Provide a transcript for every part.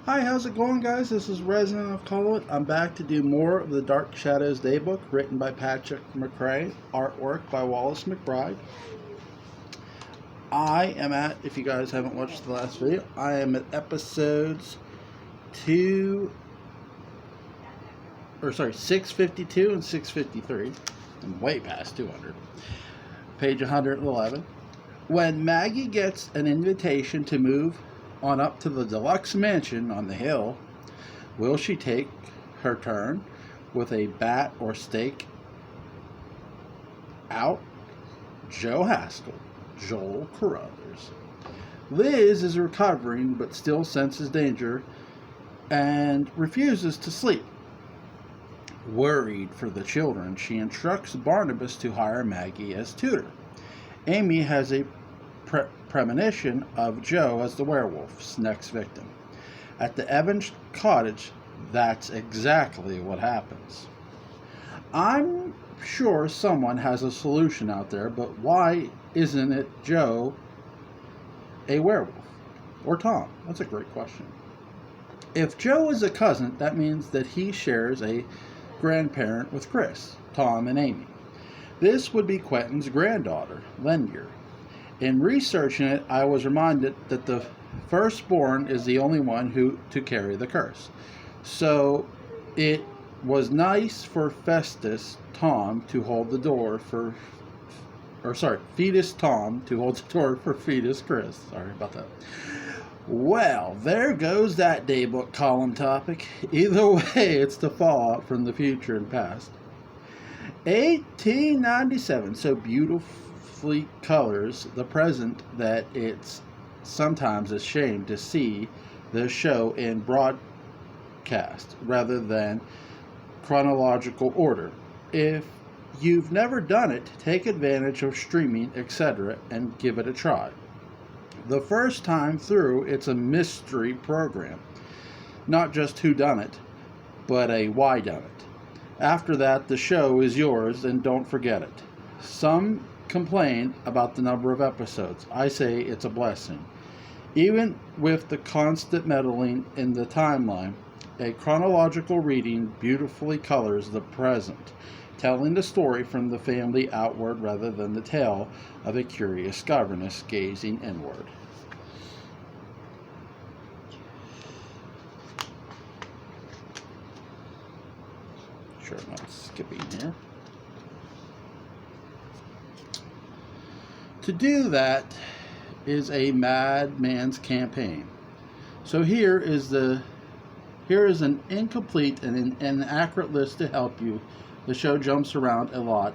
Hi, how's it going, guys? This is Resident of Colwood. I'm back to do more of the Dark Shadows Daybook, written by Patrick McCray, artwork by Wallace McBride. I am at, if you guys haven't watched the last video, I am at episodes 652 and 653. I'm way past 200. Page 111. When Maggie gets an invitation to move on up to the deluxe mansion on the hill, will she take her turn with a bat or stake out? Joe Haskell, Joel Carruthers. Liz is recovering but still senses danger and refuses to sleep. Worried for the children, she instructs Barnabas to hire Maggie as tutor. Amy has a premonition of Joe as the werewolf's next victim. At the Evans cottage, that's exactly what happens. I'm sure someone has a solution out there, but why isn't it Joe a werewolf? Or Tom? That's a great question. If Joe is a cousin, that means that he shares a grandparent with Chris, Tom, and Amy. This would be Quentin's granddaughter, Lendier. In researching it, I was reminded that the firstborn is the only one to carry the curse. So it was nice for Fetus Tom to hold the door for Fetus Chris. Sorry about that. Well, there goes that Daybook column topic. Either way, it's the fallout from the future and past. 1897, so beautifully colors the present that it's sometimes a shame to see the show in broadcast rather than chronological order. If you've never done it, take advantage of streaming, etc., and give it a try. The first time through, it's a mystery program. Not just who done it, but a why done it. After that, the show is yours, and don't forget it. Some complain about the number of episodes. I say it's a blessing. Even with the constant meddling in the timeline, a chronological reading beautifully colors the present, telling the story from the family outward rather than the tale of a curious governess gazing inward. Sure, I'm not skipping here. To do that is a madman's campaign. So here is an incomplete and inaccurate list to help you. The show jumps around a lot,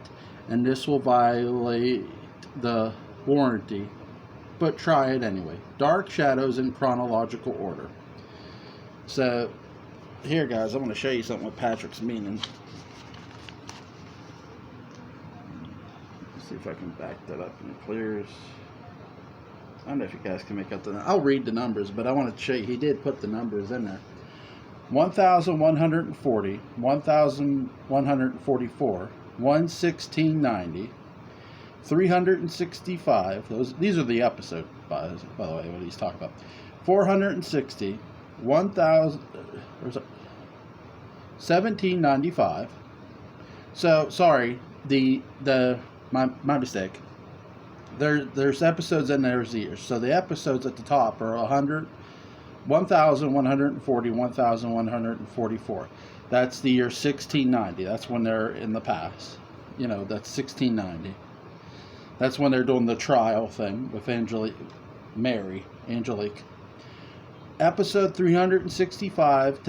and this will violate the warranty, but try it anyway. Dark Shadows in chronological order. So, here guys, I'm going to show you something with Patrick's meaning. Let's see if I can back that up and it clears. I don't know if you guys can make out I'll read the numbers, but I want to show you, he did put the numbers in there. 1,140, 1,144, 11690, 365. These are the episode, by the way, what he's talking about. 460, 1,000, 1795. So sorry, my mistake. There's episodes and there's years. So the episodes at the top are 1,140, 1,144. That's the year 1690. That's when they're in the past. That's 1690. That's when they're doing the trial thing with Angelique. Episode 365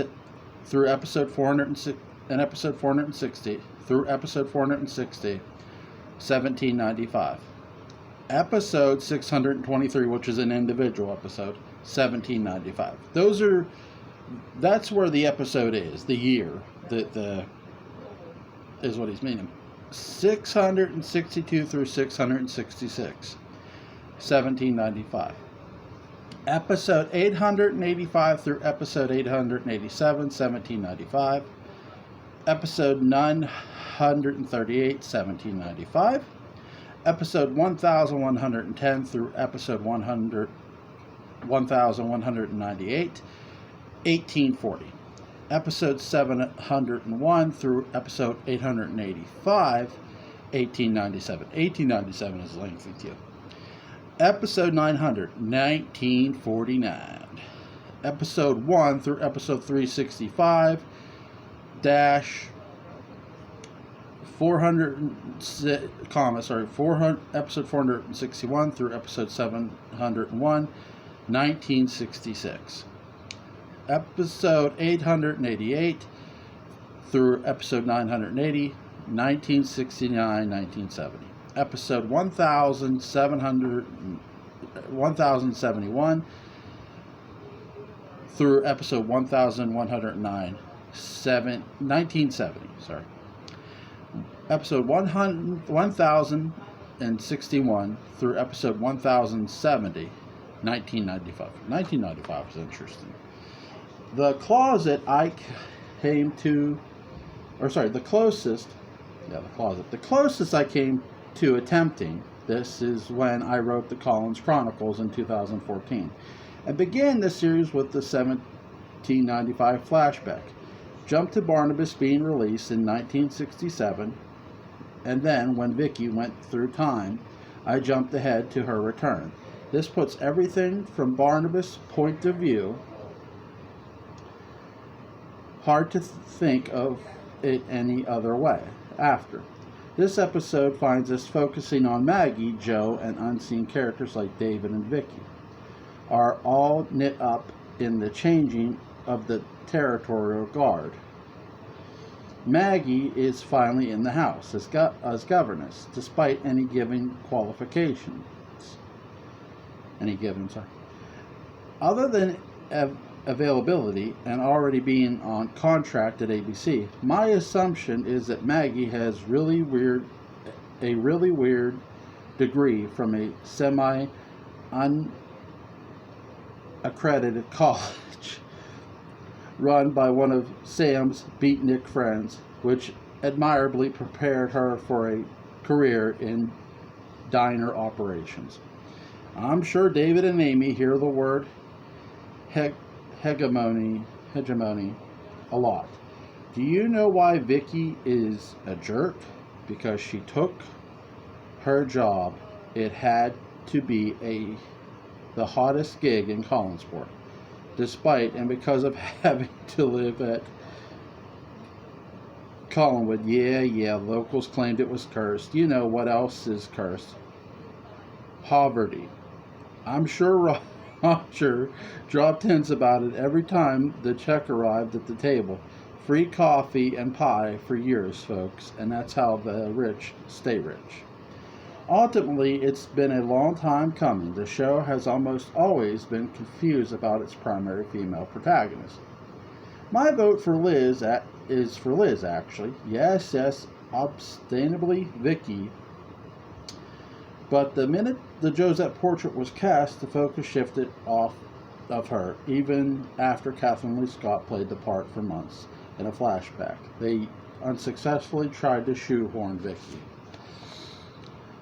through episode 460, and episode 460 through episode 460, 1795. Episode 623, which is an individual episode, 1795. That's where the episode is, the year is what he's meaning. 662 through 666, 1795. Episode 885 through episode 887, 1795. Episode 938, 1795. Episode 1110 through episode 1198. 1840. Episode 701 through episode 885, 1897. 1897 is lengthy too. Episode 900, 1949. Episode 1 through episode 365, dash 400, episode 461 through episode 701, 1966. Episode 888 through episode 980, 1969-1970. Episode 1071 through episode 1109, 1970. Sorry. Episode 1061 through episode 1070, 1995. 1995 is interesting. The closet I came to, the closest I came to attempting this is when I wrote the Collins Chronicles in 2014, and began the series with the 1795 flashback. Jumped to Barnabas being released in 1967, and then when Vicky went through time, I jumped ahead to her return. This puts everything from Barnabas' point of view. Hard to think of it any other way. After this episode finds us focusing on Maggie, Joe, and unseen characters like David and Vicky are all knit up in the changing of the territorial guard. Maggie is finally in the house as governess, despite any given qualifications. Other than availability and already being on contract at ABC, my assumption is that Maggie has a really weird degree from a semi-unaccredited college run by one of Sam's beatnik friends, which admirably prepared her for a career in diner operations. I'm sure David and Amy hear the word hegemony a lot. Do you know why Vicky is a jerk? Because she took her job. It had to be the hottest gig in Collinsport, despite and because of having to live at Collinwood. Yeah, locals claimed it was cursed. You know what else is cursed? Poverty. I'm sure Roger dropped hints about it every time the check arrived at the table. Free coffee and pie for years, folks, and that's how the rich stay rich. Ultimately, it's been a long time coming. The show has almost always been confused about its primary female protagonist. My vote for Liz is for Liz, actually. Yes, ostensibly Vicky. But the minute the Josette portrait was cast, the focus shifted off of her, even after Kathleen Lee Scott played the part for months in a flashback. They unsuccessfully tried to shoehorn Vicky.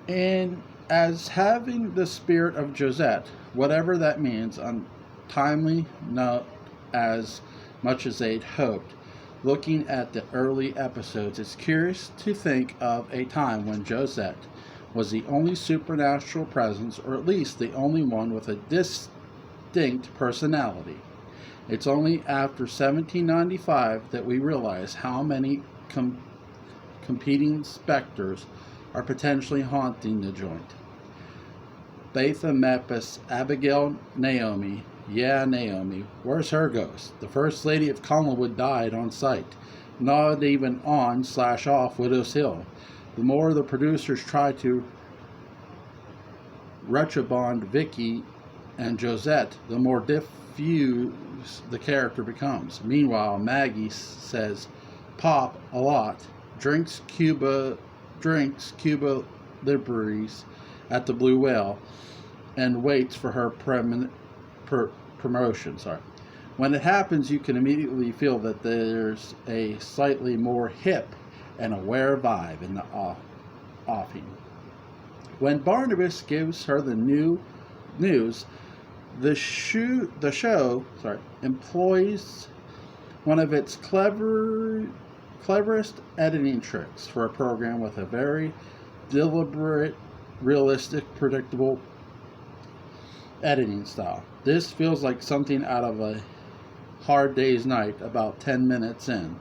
And as having the spirit of Josette, whatever that means, untimely, not as much as they'd hoped. Looking at the early episodes, it's curious to think of a time when Josette was the only supernatural presence, or at least the only one with a distinct personality. It's only after 1795 that we realize how many competing specters are potentially haunting the joint. Betha Mepis, Abigail, Naomi. Yeah, Naomi. Where's her ghost? The First Lady of Collinwood died on site. Not even on/off Widow's Hill. The more the producers try to retrobond Vicky and Josette, the more diffuse the character becomes. Meanwhile, Maggie says pop a lot, drinks Cuba Libres at the Blue Whale, and waits for her promotion. When it happens, you can immediately feel that there's a slightly more hip and aware vibe in the offing. When Barnabas gives her the news The show employs one of its cleverest editing tricks for a program with a very deliberate, realistic, predictable editing style. This feels like something out of A Hard Day's Night about 10 minutes in.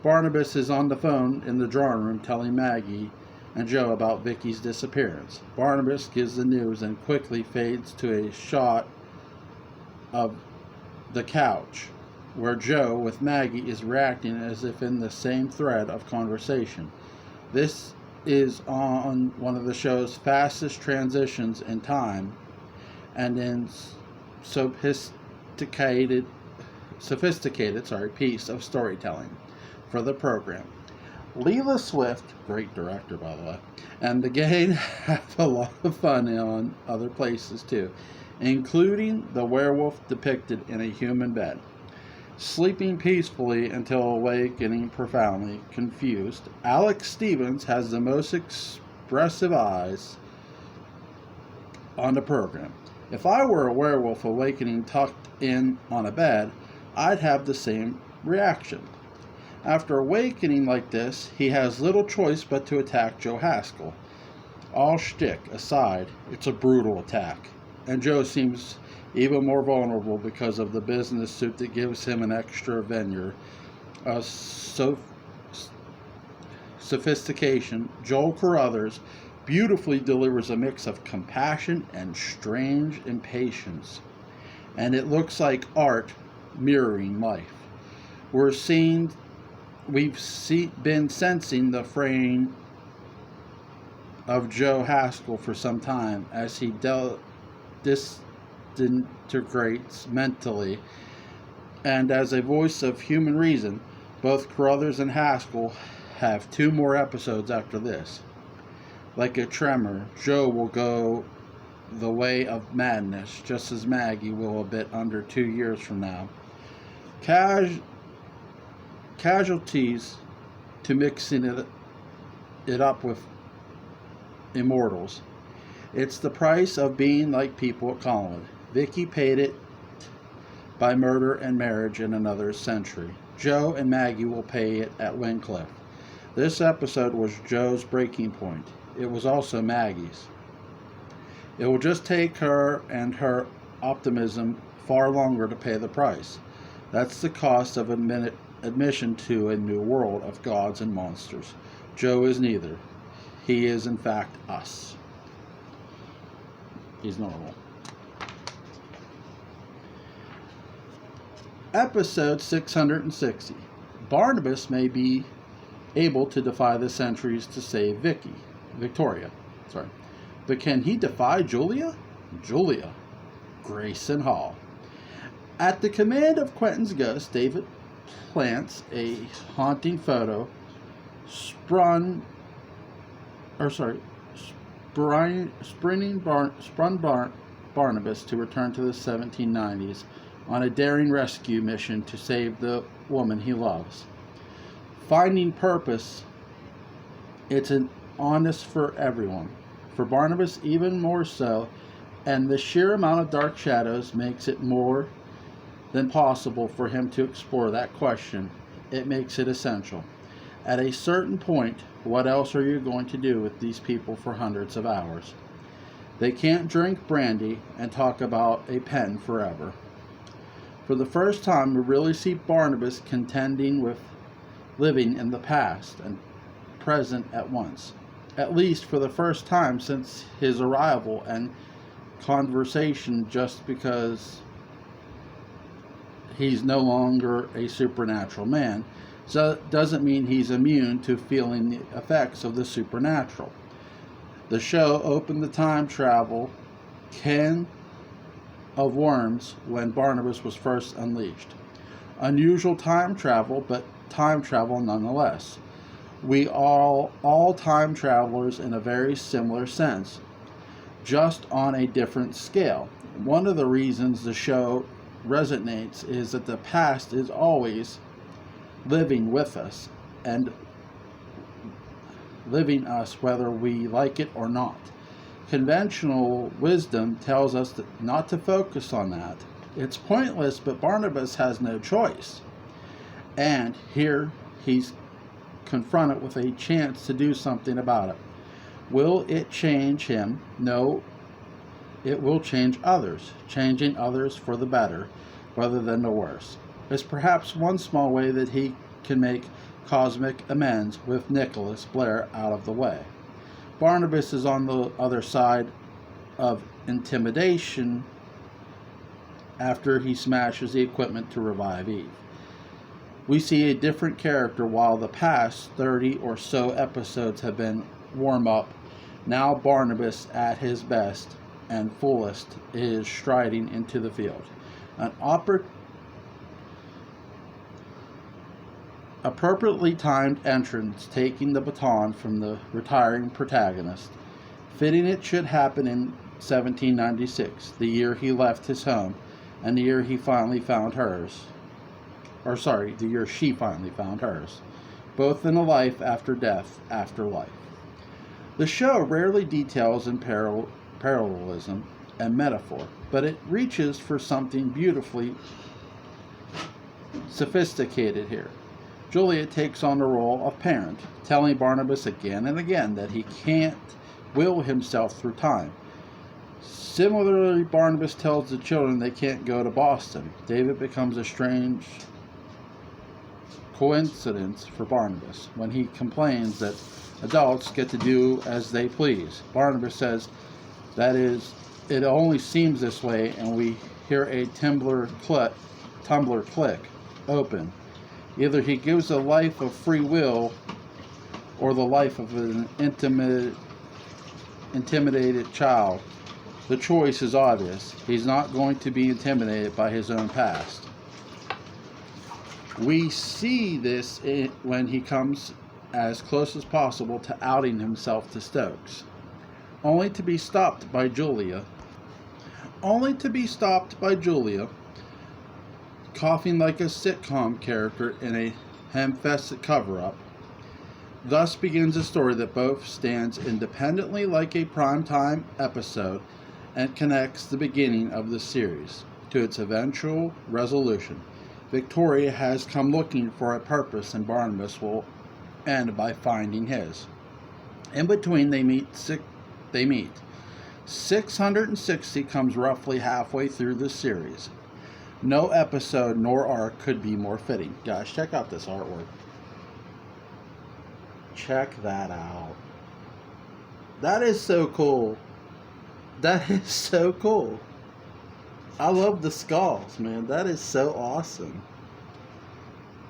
Barnabas is on the phone in the drawing room telling Maggie and Joe about Vicky's disappearance. Barnabas gives the news and quickly fades to a shot of the couch where Joe with Maggie is reacting as if in the same thread of conversation. This is on one of the show's fastest transitions in time and in sophisticated piece of storytelling for the program. Leela Swift, great director by the way, and the gang have a lot of fun on other places too, including the werewolf depicted in a human bed, sleeping peacefully until awakening profoundly confused. Alex Stevens has the most expressive eyes on the program. If I were a werewolf awakening tucked in on a bed, I'd have the same reaction. After awakening like this, he has little choice but to attack Joe Haskell. All shtick aside, it's a brutal attack, and Joe seems even more vulnerable because of the business suit that gives him an extra veneer of sophistication. Joel Carruthers beautifully delivers a mix of compassion and strange impatience, and it looks like art mirroring life. We've been sensing the fraying of Joe Haskell for some time as he disintegrates mentally, and as a voice of human reason, both Carruthers and Haskell have 2 more episodes after this. Like a tremor, Joe will go the way of madness, just as Maggie will a bit under 2 years from now. Casualties to mixing it up with immortals. It's the price of being like people at Collingwood. Vicky paid it by murder and marriage in another century. Joe and Maggie will pay it at Wincliffe. This episode was Joe's breaking point. It was also Maggie's. It will just take her and her optimism far longer to pay the price. That's the cost of admission to a new world of gods and monsters. Joe is neither. He is, in fact, us. He's normal. Episode 660. Barnabas may be able to defy the centuries to save Victoria. But can he defy Julia? Grayson Hall. At the command of Quentin's ghost, David plants a haunting photo sprung Barnabas to return to the 1790s on a daring rescue mission to save the woman he loves. Finding purpose, it's an honest for everyone. For Barnabas, even more so, and the sheer amount of dark shadows makes it more than possible for him to explore that question. It makes it essential. At a certain point, what else are you going to do with these people for hundreds of hours? They can't drink brandy and talk about a pen forever. For the first time, we really see Barnabas contending with living in the past and present at once. At least for the first time since his arrival and conversation, just because he's no longer a supernatural man, so it doesn't mean he's immune to feeling the effects of the supernatural. The show opened the time travel can of worms when Barnabas was first unleashed. Unusual time travel, but time travel nonetheless. We are all time travelers in a very similar sense, just on a different scale. One of the reasons the show resonates is that the past is always living with us and living us whether we like it or not. Conventional wisdom tells us not to focus on that. It's pointless, but Barnabas has no choice. And here he's confronted with a chance to do something about it. Will it change him? No, it will change others, changing others for the better rather than the worse. It's perhaps one small way that he can make cosmic amends with Nicholas Blair out of the way. Barnabas is on the other side of intimidation after he smashes the equipment to revive Eve. We see a different character while the past 30 or so episodes have been warm-up. Now Barnabas, at his best and fullest, is striding into the field. An appropriately timed entrance, taking the baton from the retiring protagonist. Fitting it should happen in 1796, the year he left his home, and the year he finally found hers. The year she finally found hers. Both in a life after death, after life. The show rarely details in parallelism and metaphor, but it reaches for something beautifully sophisticated here. Julia takes on the role of parent, telling Barnabas again and again that he can't will himself through time. Similarly, Barnabas tells the children they can't go to Boston. David becomes a strange coincidence for Barnabas when he complains that adults get to do as they please. Barnabas says that it only seems this way, and we hear a tumbler click open. Either he gives a life of free will or the life of an intimidated child. The choice is obvious. He's not going to be intimidated by his own past. We see this when he comes as close as possible to outing himself to Stokes, only to be stopped by Julia, coughing like a sitcom character in a ham-fisted cover-up. Thus begins a story that both stands independently like a primetime episode and connects the beginning of the series to its eventual resolution. Victoria has come looking for a purpose, and Barnabas will end by finding his. In between, they meet. 660 comes roughly halfway through the series. No episode nor arc could be more fitting. Guys, check out this artwork. Check that out. That is so cool. That is so cool. I love the skulls, man. That is so awesome.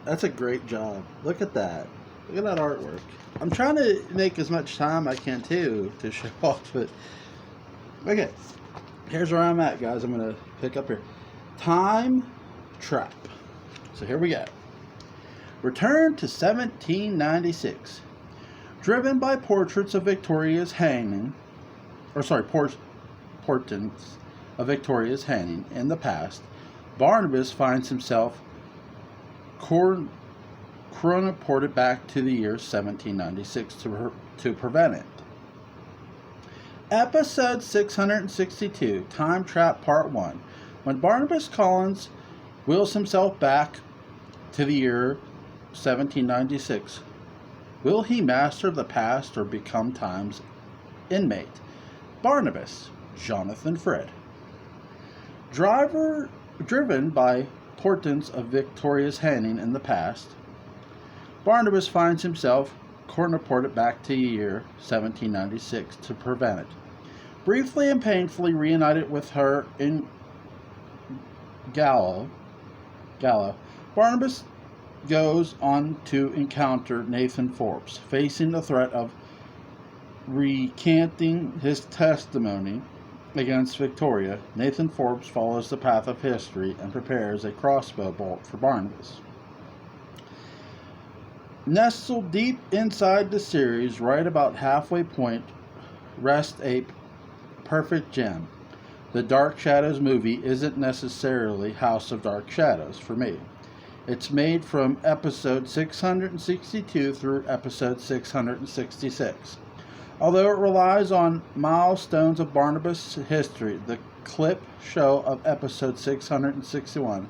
That's a great job. Look at that. Look at that artwork. I'm trying to make as much time I can too to show off it. Okay. Here's where I'm at, guys. I'm going to pick up here. Time Trap. So here we go. Return to 1796. Driven by portraits of Victoria's hanging, portents of Victoria's hanging in the past, Barnabas finds himself chronoported back to the year 1796 to prevent it. Episode 662, Time Trap Part 1. When Barnabas Collins wheels himself back to the year 1796, will he master the past or become time's inmate? Barnabas, Jonathan Frid. Driven by portents of Victoria's hanging in the past, Barnabas finds himself chronoported back to the year 1796 to prevent it. Briefly and painfully reunited with her in Gallo, Barnabas goes on to encounter Nathan Forbes, facing the threat of recanting his testimony against Victoria. Nathan Forbes follows the path of history and prepares a crossbow bolt for Barnabas. Nestled deep inside the series, right about halfway point, rests a perfect gem. The Dark Shadows movie isn't necessarily House of Dark Shadows for me. It's made from episode 662 through episode 666. Although it relies on milestones of Barnabas' history, the clip show of episode 661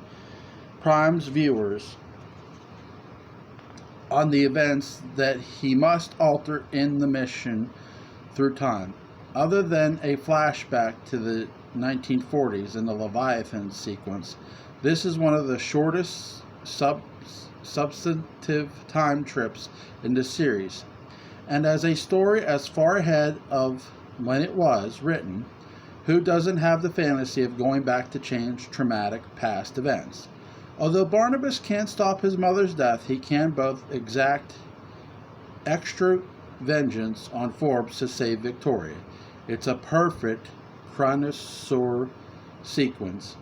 primes viewers on the events that he must alter in the mission through time. Other than a flashback to the 1940s in the Leviathan sequence, this is one of the shortest substantive time trips in the series. And as a story as far ahead of when it was written, who doesn't have the fantasy of going back to change traumatic past events? Although Barnabas can't stop his mother's death, he can both exact extra vengeance on Forbes to save Victoria. It's a perfect chronosaur sequence,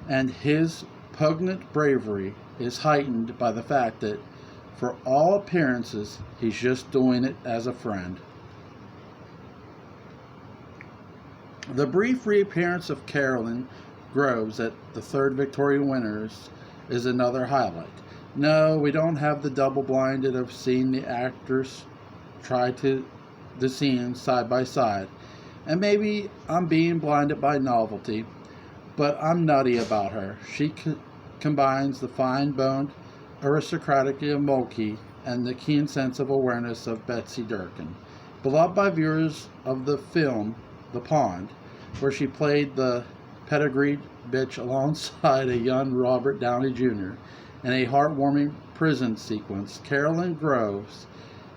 and his poignant bravery is heightened by the fact that, for all appearances, he's just doing it as a friend. The brief reappearance of Carolyn Groves at the third Victoria Winners is another highlight. No, we don't have the double-blinded of seeing the actors try to the scenes side by side. And maybe I'm being blinded by novelty, but I'm nutty about her. She combines the fine-boned aristocracy of Mulkey and the keen sense of awareness of Betsy Durkin. Beloved by viewers of the film The Pond, where she played the pedigreed bitch alongside a young Robert Downey Jr. in a heartwarming prison sequence, Carolyn Groves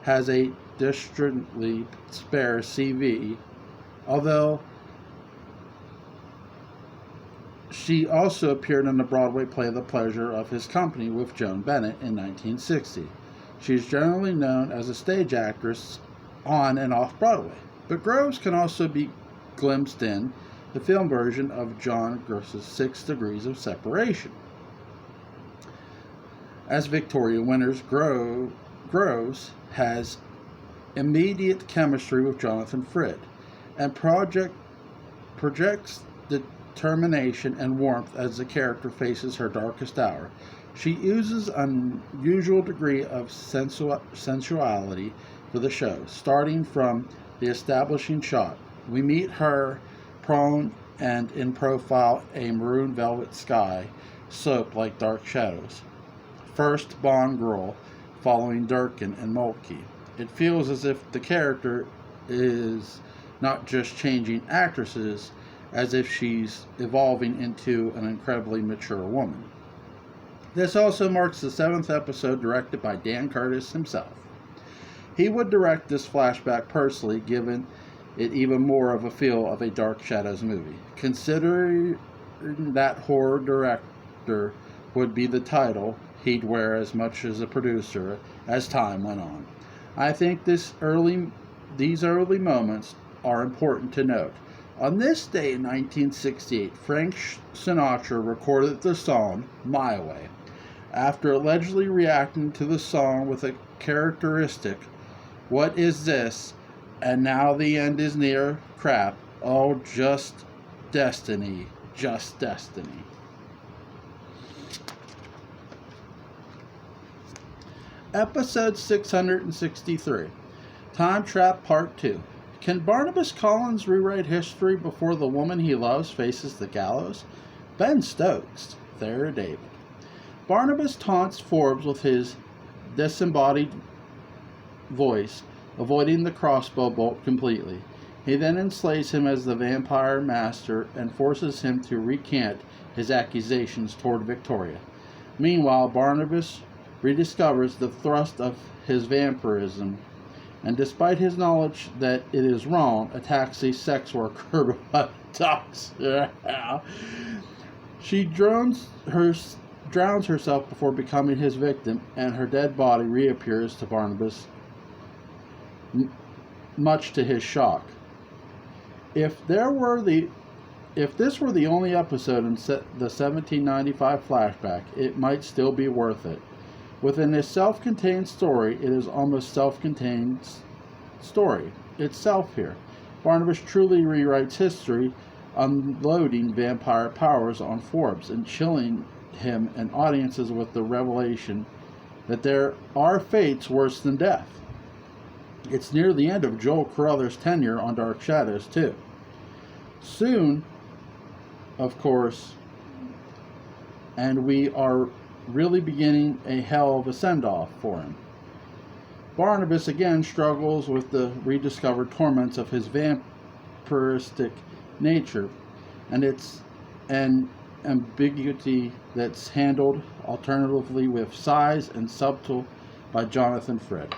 has a distractingly spare CV, although she also appeared in the Broadway play The Pleasure of His Company with Joan Bennett in 1960. She is generally known as a stage actress on and off Broadway, but Groves can also be glimpsed in the film version of John Grish's 6 Degrees of Separation. As Victoria Winners, Groves has immediate chemistry with Jonathan Frid and projects determination and warmth as the character faces her darkest hour. She uses an unusual degree of sensuality for the show, starting from the establishing shot. We meet her prone and in profile, a maroon velvet sky soaked like dark shadows. First Bond girl, following Durkin and Mulkey. It feels as if the character is not just changing actresses, as if she's evolving into an incredibly mature woman. This also marks the 7th episode directed by Dan Curtis himself. He would direct this flashback personally, giving it even more of a feel of a Dark Shadows movie. Considering that horror director would be the title he'd wear as much as a producer as time went on. I think these early moments are important to note. On this day in 1968, Frank Sinatra recorded the song My Way. After allegedly reacting to the song with a characteristic, "What is this? And now the end is near" crap. Oh, just destiny. Just destiny. Episode 663. Time Trap Part 2. Can Barnabas Collins rewrite history before the woman he loves faces the gallows? Ben Stokes. There, David. Barnabas taunts Forbes with his disembodied voice, avoiding the crossbow bolt completely. He then enslaves him as the vampire master and forces him to recant his accusations toward Victoria. Meanwhile, Barnabas rediscovers the thrust of his vampirism, and despite his knowledge that it is wrong, attacks a sex worker by dogs. She drowns herself before becoming his victim, and her dead body reappears to Barnabas, much to his shock. If this were the only episode in the 1795 flashback, it might still be worth it. Within this self-contained story, it is almost self-contained story itself here. Barnabas truly rewrites history, unloading vampire powers on Forbes and chilling him and audiences with the revelation that there are fates worse than death. It's near the end of Joel Carruthers' tenure on Dark Shadows, too. Soon, of course, and we are really beginning a hell of a send-off for him. Barnabas again struggles with the rediscovered torments of his vampiristic nature, and it's an ambiguity that's handled alternatively with size and subtle by Jonathan Frid.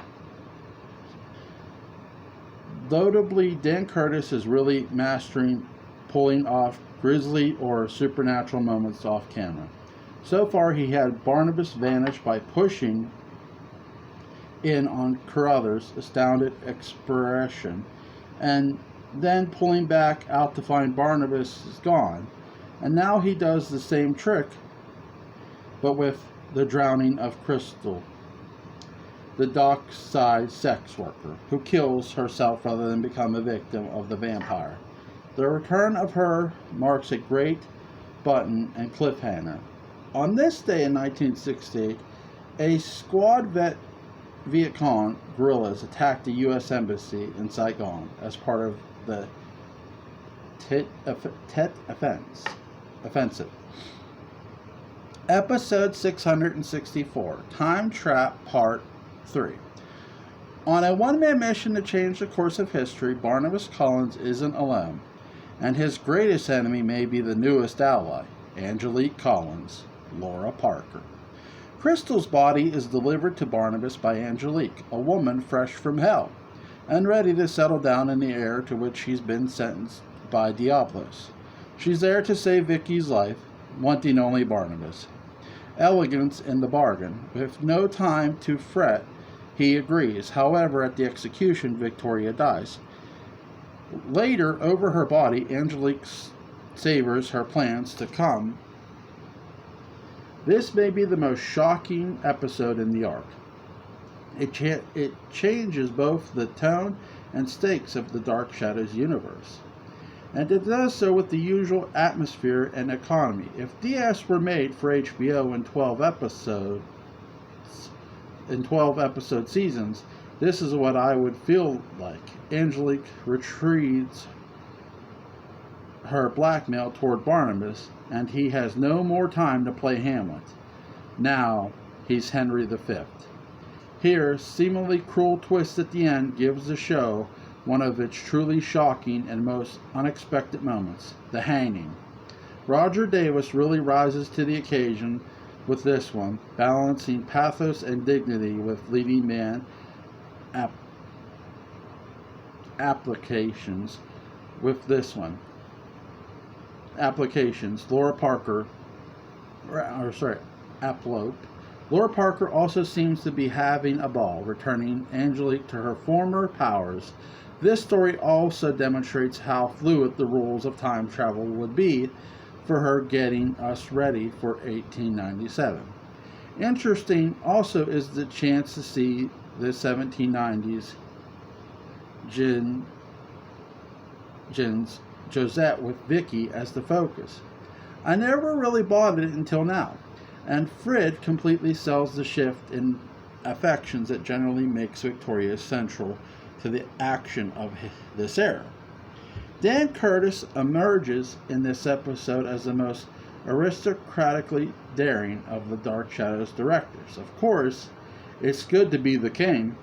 Notably, Dan Curtis is really mastering pulling off grisly or supernatural moments off camera. So far, he had Barnabas vanish by pushing in on Carruthers' astounded expression, and then pulling back out to find Barnabas is gone. And now he does the same trick, but with the drowning of Crystal, the dockside sex worker, who kills herself rather than become a victim of the vampire. The return of her marks a great button and cliffhanger. On this day in 1968, a squad Viet Cong guerrillas attacked the U.S. Embassy in Saigon as part of the Tet Offensive. Episode 664, Time Trap Part 3. On a one-man mission to change the course of history, Barnabas Collins isn't alone, and his greatest enemy may be the newest ally, Angelique Collins, Laura Parker. Crystal's body is delivered to Barnabas by Angelique, a woman fresh from hell, and ready to settle down in the air to which he's been sentenced by Diablos. She's there to save Vicky's life, wanting only Barnabas. Elegance in the bargain. With no time to fret, he agrees. However, at the execution, Victoria dies. Later, over her body, Angelique savors her plans to come. This may be the most shocking episode in the arc. It changes both the tone and stakes of the Dark Shadows universe. And it does so with the usual atmosphere and economy. If DS were made for HBO in 12 episode seasons, this is what I would feel like. Angelique retreats her blackmail toward Barnabas, and he has no more time to play Hamlet. Now he's Henry V. Here, seemingly cruel twist at the end gives the show one of its truly shocking and most unexpected moments, the hanging. Roger Davis really rises to the occasion with this one, balancing pathos and dignity with leading man applications with this one. Laura Parker, Laura Parker also seems to be having a ball, returning Angelique to her former powers. This story also demonstrates how fluid the rules of time travel would be for her, getting us ready for 1897. Interesting also is the chance to see the 1790s Josette with Vicky as the focus. I never really bought it until now, and Frid completely sells the shift in affections that generally makes Victoria central to the action of this era. Dan Curtis emerges in this episode as the most aristocratically daring of the Dark Shadows directors. Of course, it's good to be the king.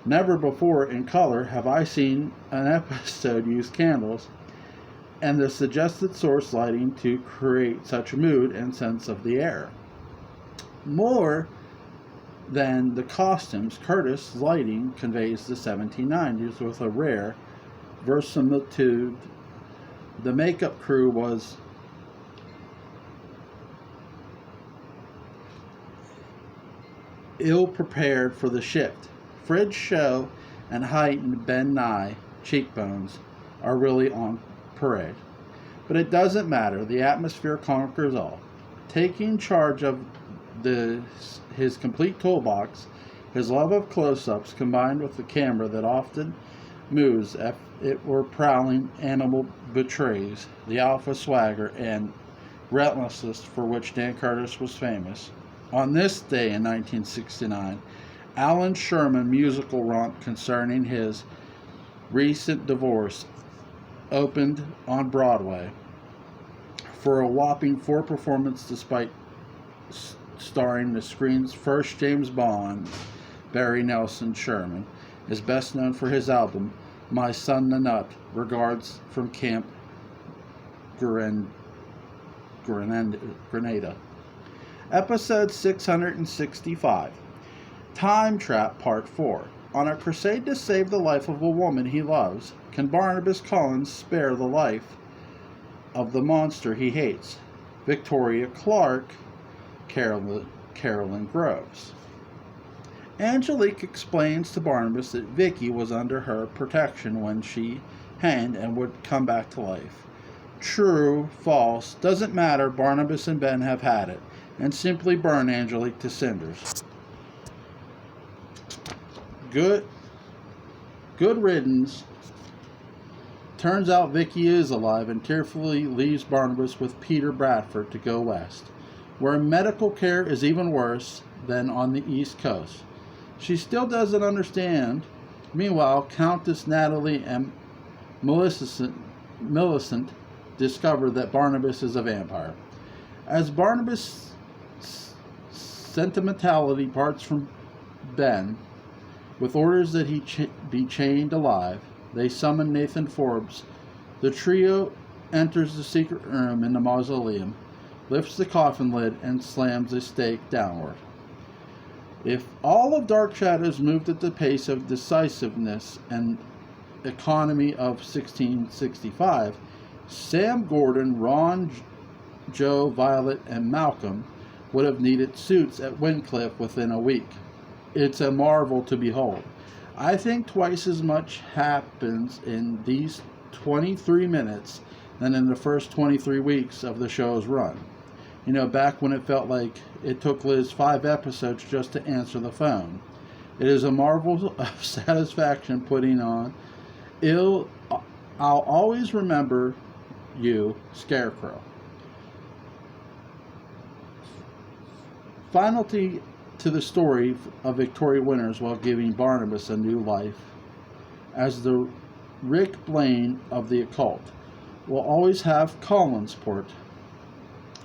Never before in color have I seen an episode use candles and the suggested source lighting to create such mood and sense of the air. More than the costumes, Curtis' lighting conveys the 1790s with a rare verisimilitude. The makeup crew was ill prepared for the shift. Frid's show and heightened Ben Nye cheekbones are really on parade. But it doesn't matter. The atmosphere conquers all. Taking charge of his complete toolbox, his love of close-ups combined with the camera that often moves if it were prowling animal betrays the alpha swagger and relentlessness for which Dan Curtis was famous. On this day in 1969, Alan Sherman musical romp concerning his recent divorce opened on Broadway for a whopping 4 performances, despite starring the screen's first James Bond. Barry Nelson Sherman is best known for his album My Son the Nut. Regards from Camp Grenada. Episode 665. Time Trap Part 4. On a crusade to save the life of a woman he loves, can Barnabas Collins spare the life of the monster he hates? Victoria Clark, Carolyn Groves. Angelique explains to Barnabas that Vicky was under her protection when she hanged and would come back to life. True, false, doesn't matter. Barnabas and Ben have had it, and simply burn Angelique to cinders. Good riddance. Turns out Vicky is alive and tearfully leaves Barnabas with Peter Bradford to go west, where medical care is even worse than on the East Coast. She still doesn't understand. Meanwhile, Countess Natalie and Millicent discover that Barnabas is a vampire. As Barnabas' sentimentality parts from Ben, with orders that he be chained alive, they summon Nathan Forbes. The trio enters the secret room in the mausoleum, lifts the coffin lid, and slams a stake downward. If all of Dark Shadows moved at the pace of decisiveness and economy of 1665, Sam Gordon, Ron, Joe, Violet, and Malcolm would have needed suits at Wyncliffe within a week. It's a marvel to behold. I think twice as much happens in these 23 minutes than in the first 23 weeks of the show's run. You know, back when it felt like it took Liz 5 episodes just to answer the phone. It is a marvel of satisfaction putting on I'll always remember you, Scarecrow. Finality to the story of Victoria Winters while giving Barnabas a new life as the Rick Blaine of the occult will always have Collinsport.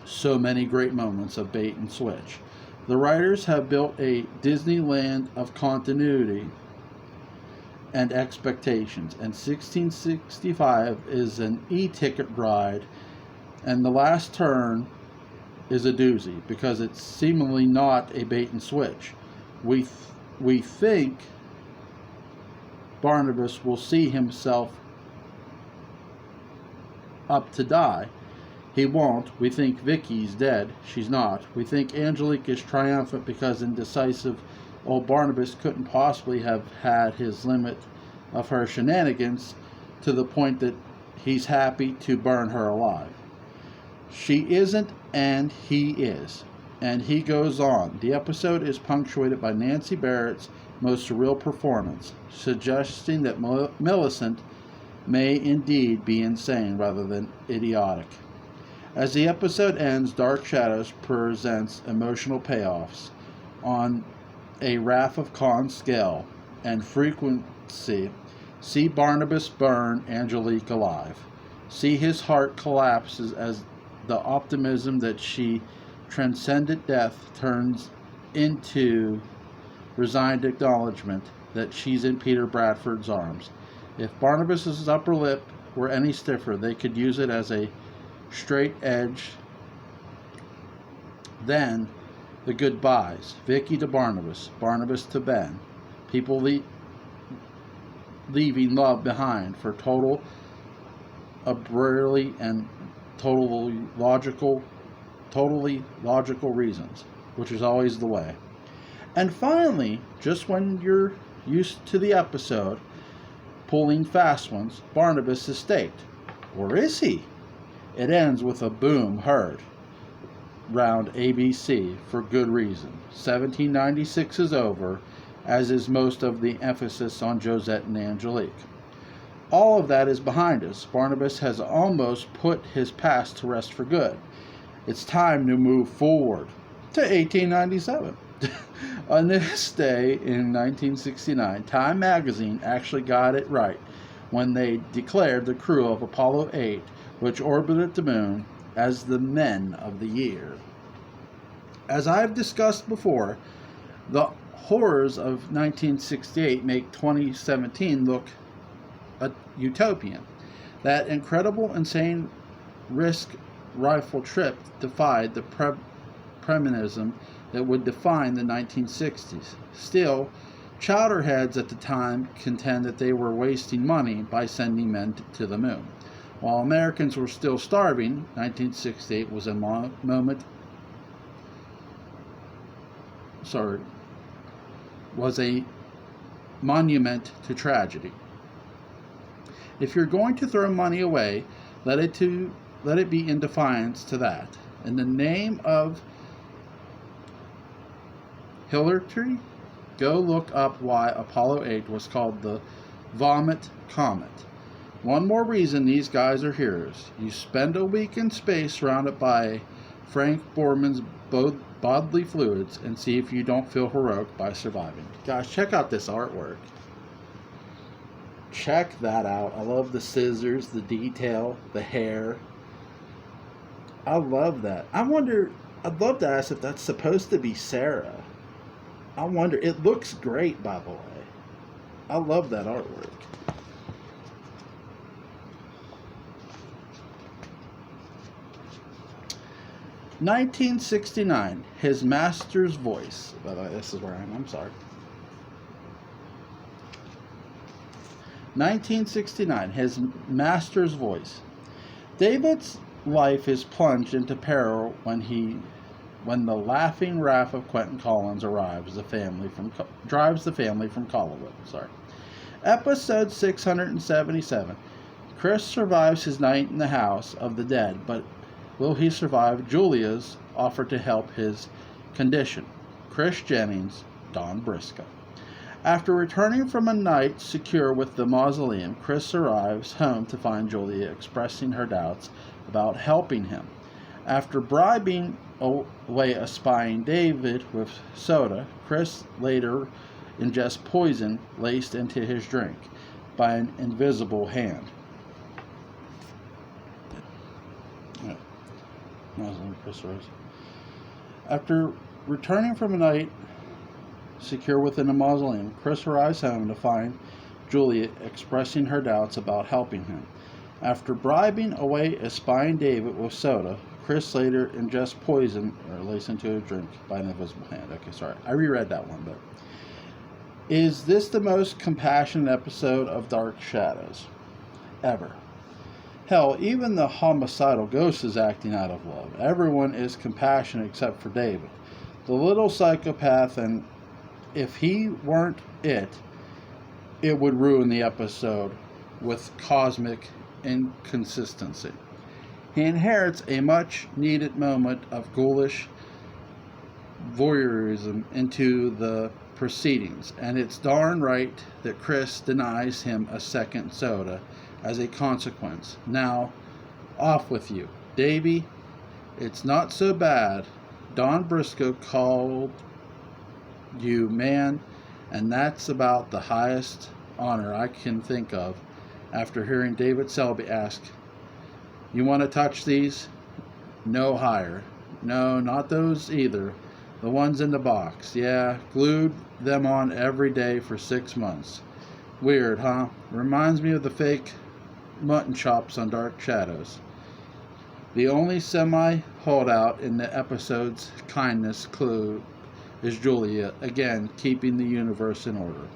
So many great moments of bait and switch. The writers have built a Disneyland of continuity and expectations, and 1665 is an e-ticket ride, and the last turn is a doozy because it's seemingly not a bait and switch. We think Barnabas will see himself up to die. He won't. We think Vicky's dead. She's not. We think Angelique is triumphant because indecisive old Barnabas couldn't possibly have had his limit of her shenanigans to the point that he's happy to burn her alive. She isn't, and he is. And he goes on. The episode is punctuated by Nancy Barrett's most surreal performance, suggesting that Millicent may indeed be insane rather than idiotic. As the episode ends, Dark Shadows presents emotional payoffs on a Wrath of Khan scale and frequency. See Barnabas burn Angelique alive. See his heart collapses as the optimism that she transcended death turns into resigned acknowledgement that she's in Peter Bradford's arms. If Barnabas's upper lip were any stiffer, they could use it as a straight edge. Then the goodbyes. Vicky to Barnabas, Barnabas to Ben. People leaving love behind for total, abruptly and totally logical reasons, which is always the way. And finally, just when you're used to the episode pulling fast ones, Barnabas is staked. Or is he? It ends with a boom heard round ABC for good reason. 1796 is over, as is most of the emphasis on Josette and Angelique. All of that is behind us. Barnabas has almost put his past to rest for good. It's time to move forward to 1897. On this day in 1969, Time magazine actually got it right when they declared the crew of Apollo 8, which orbited the moon, as the Men of the Year. As I've discussed before, the horrors of 1968 make 2017 look utopian. That incredible, insane risk rifle trip defied the premonition that would define the 1960s. Still, chowderheads at the time contend that they were wasting money by sending men to the moon. While Americans were still starving, 1968 was a monument to tragedy. If you're going to throw money away, let it be in defiance to that. In the name of hilarity, go look up why Apollo 8 was called the Vomit Comet. One more reason these guys are heroes. You spend a week in space surrounded by Frank Borman's bodily fluids and see if you don't feel heroic by surviving. Guys, check out this artwork. Check that out. I love the scissors, the detail, the hair. I love that. I'd love to ask if that's supposed to be Sarah. I wonder. It looks great, by the way. I love that artwork. "1969, his master's voice." By the way, this is where I am. I'm sorry. 1969, his master's voice. David's life is plunged into peril when the laughing wrath of Quentin Collins drives the family from Collinwood. Episode 677. Chris survives his night in the house of the dead, but will he survive Julia's offer to help his condition? Chris Jennings, Don Briscoe. After returning from a night secure with the mausoleum, Chris arrives home to find Julia expressing her doubts about helping him. After bribing away a spying David with soda, Chris later ingests poison laced into his drink by an invisible hand. After returning from a night secure within a mausoleum, Chris arrives home to find Julia expressing her doubts about helping him. After bribing away a spying David with soda, Chris later ingests poison laced into a drink by an invisible hand. Okay, sorry. I reread that one, but is this the most compassionate episode of Dark Shadows ever? Hell, even the homicidal ghost is acting out of love. Everyone is compassionate except for David, the little psychopath, and if he weren't it would ruin the episode with cosmic inconsistency. He inherits a much-needed moment of ghoulish voyeurism into the proceedings, and it's darn right that Chris denies him a second soda as a consequence. Now, off with you. Davy, it's not so bad. Don Briscoe called you man, and that's about the highest honor I can think of after hearing David Selby ask, "You want to touch these?" "No higher." "No, not those either. The ones in the box." "Yeah, glued them on every day for 6 months. Weird, huh? Reminds me of the fake mutton chops on Dark Shadows." The only semi-holdout in the episode's kindness clue is Julia, again keeping the universe in order.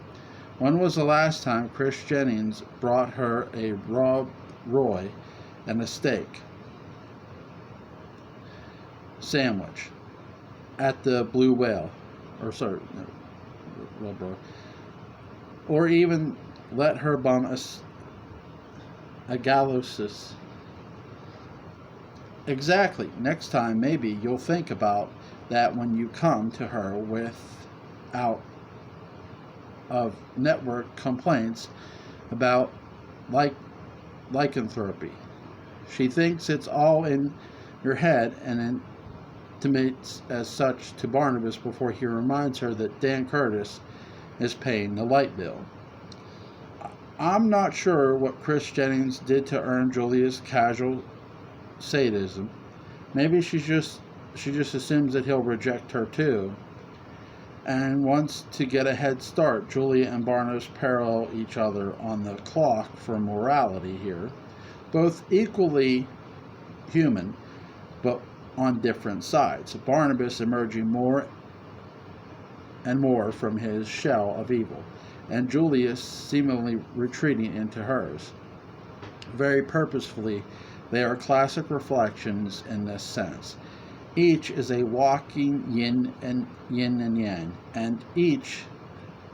When was the last time Chris Jennings brought her a Rob Roy and a steak sandwich at the Blue Whale, or even let her bum a gallows? Exactly. Next time, maybe you'll think about that when you come to her without of network complaints about lycanthropy. She thinks it's all in your head, and intimates as such to Barnabas before he reminds her that Dan Curtis is paying the light bill. I'm not sure what Chris Jennings did to earn Julia's casual sadism. Maybe she just assumes that he'll reject her too, and wants to get a head start. Julia and Barnabas parallel each other on the clock for morality here, both equally human, but on different sides. Barnabas emerging more and more from his shell of evil, and Julia seemingly retreating into hers. Very purposefully, they are classic reflections in this sense. Each is a walking yin and yang, and each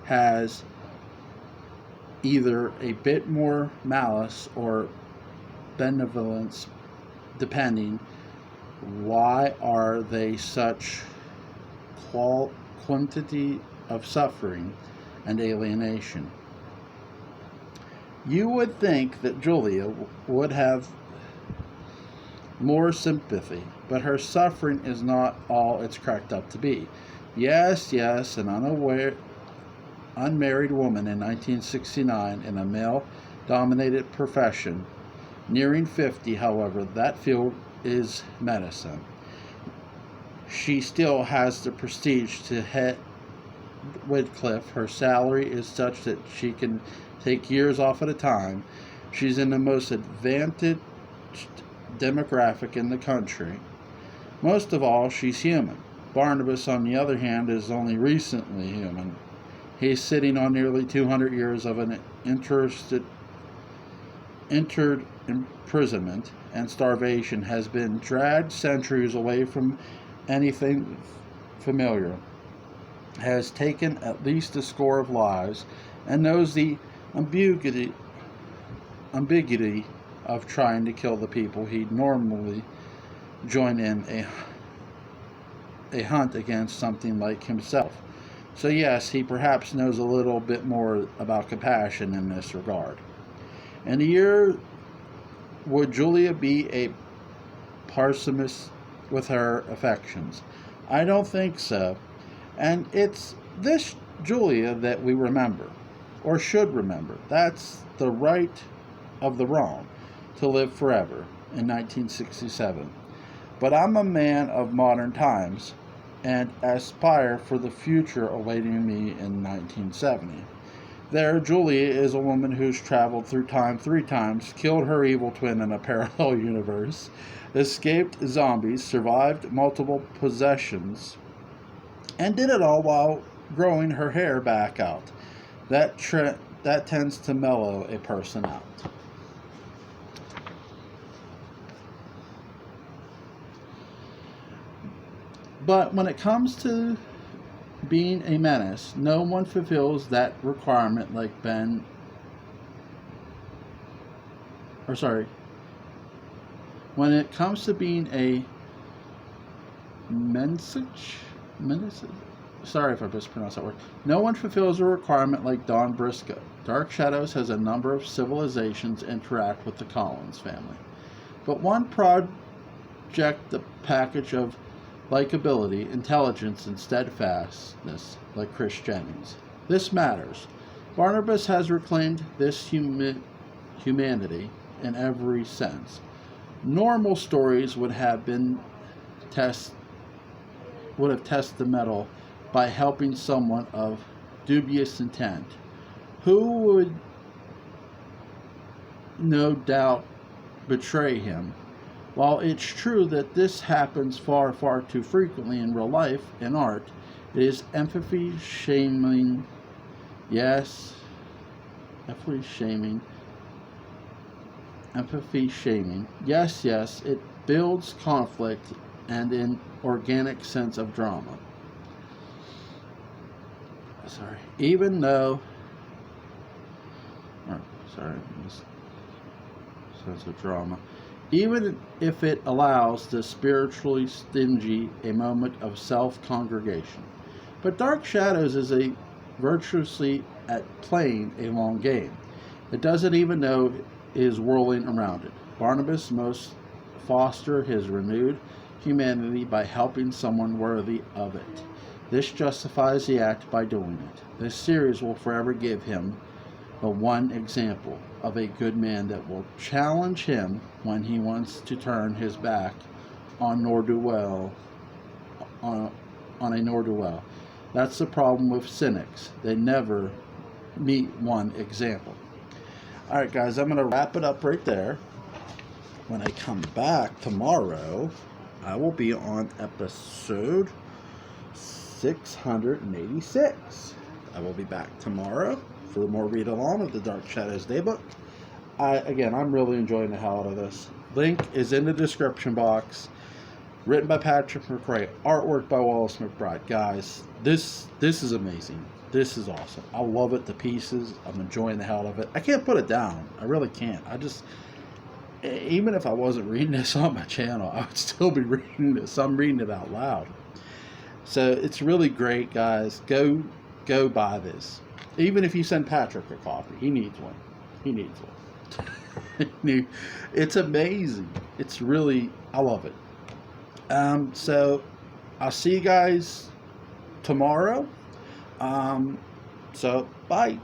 has either a bit more malice or benevolence, depending. Why are they such quantity of suffering and alienation? You would think that Julia would have more sympathy, but her suffering is not all it's cracked up to be. Yes, an unmarried woman in 1969 in a male-dominated profession. Nearing 50, however, that field is medicine. She still has the prestige to head Whitcliffe. Her salary is such that she can take years off at a time. She's in the most advantaged demographic in the country. Most of all, she's human. Barnabas, on the other hand, is only recently human. He's sitting on nearly 200 years of an entered imprisonment and starvation, has been dragged centuries away from anything familiar, has taken at least a score of lives, and knows the ambiguity of trying to kill the people he'd normally join in a hunt against something like himself. So yes, he perhaps knows a little bit more about compassion in this regard. In a year, would Julia be a parsimonious with her affections? I don't think so. And it's this Julia that we remember, or should remember. That's the right of the wrong, to live forever in 1967. But I'm a man of modern times and aspire for the future awaiting me in 1970. There, Julia is a woman who's traveled through time 3 times, killed her evil twin in a parallel universe, escaped zombies, survived multiple possessions, and did it all while growing her hair back out. That tends to mellow a person out. But when it comes to being a menace, no one fulfills that requirement like when it comes to being a menace, sorry if I mispronounced that word. No one fulfills a requirement like Don Briscoe. Dark Shadows has a number of civilizations interact with the Collins family, but one project the package of likability, intelligence, and steadfastness, like Chris Jennings. This matters. Barnabas has reclaimed this humanity in every sense. Normal stories would have tested the metal by helping someone of dubious intent, who would no doubt betray him. While it's true that this happens far, far too frequently in real life, in art, it is empathy shaming. Yes, empathy shaming. Yes, it builds conflict and an organic sense of drama. Even though, sense of drama. Even if it allows the spiritually stingy a moment of self-congregation. But Dark Shadows is virtuously at playing a long game. It doesn't even know is whirling around it. Barnabas must foster his renewed humanity by helping someone worthy of it. This justifies the act by doing it. This series will forever give him the one example of a good man that will challenge him when he wants to turn his back on a ne'er-do-well. That's the problem with cynics. They never meet one example. Alright guys, I'm going to wrap it up right there. When I come back tomorrow, I will be on episode 686. I will be back tomorrow for more read along of the Dark Shadows Daybook. I'm really enjoying the hell out of this. Link is in the description box. Written by Patrick McCray, artwork by Wallace McBride. Guys, this is amazing. This is awesome. I love it to pieces. I'm enjoying the hell out of it. I can't put it down. I really can't. Even if I wasn't reading this on my channel, I would still be reading this. I'm reading it out loud. So it's really great, guys. Go buy this. Even if you send Patrick a copy, he needs one. He needs one. It's amazing. It's really, I love it. So I'll see you guys tomorrow. So bye.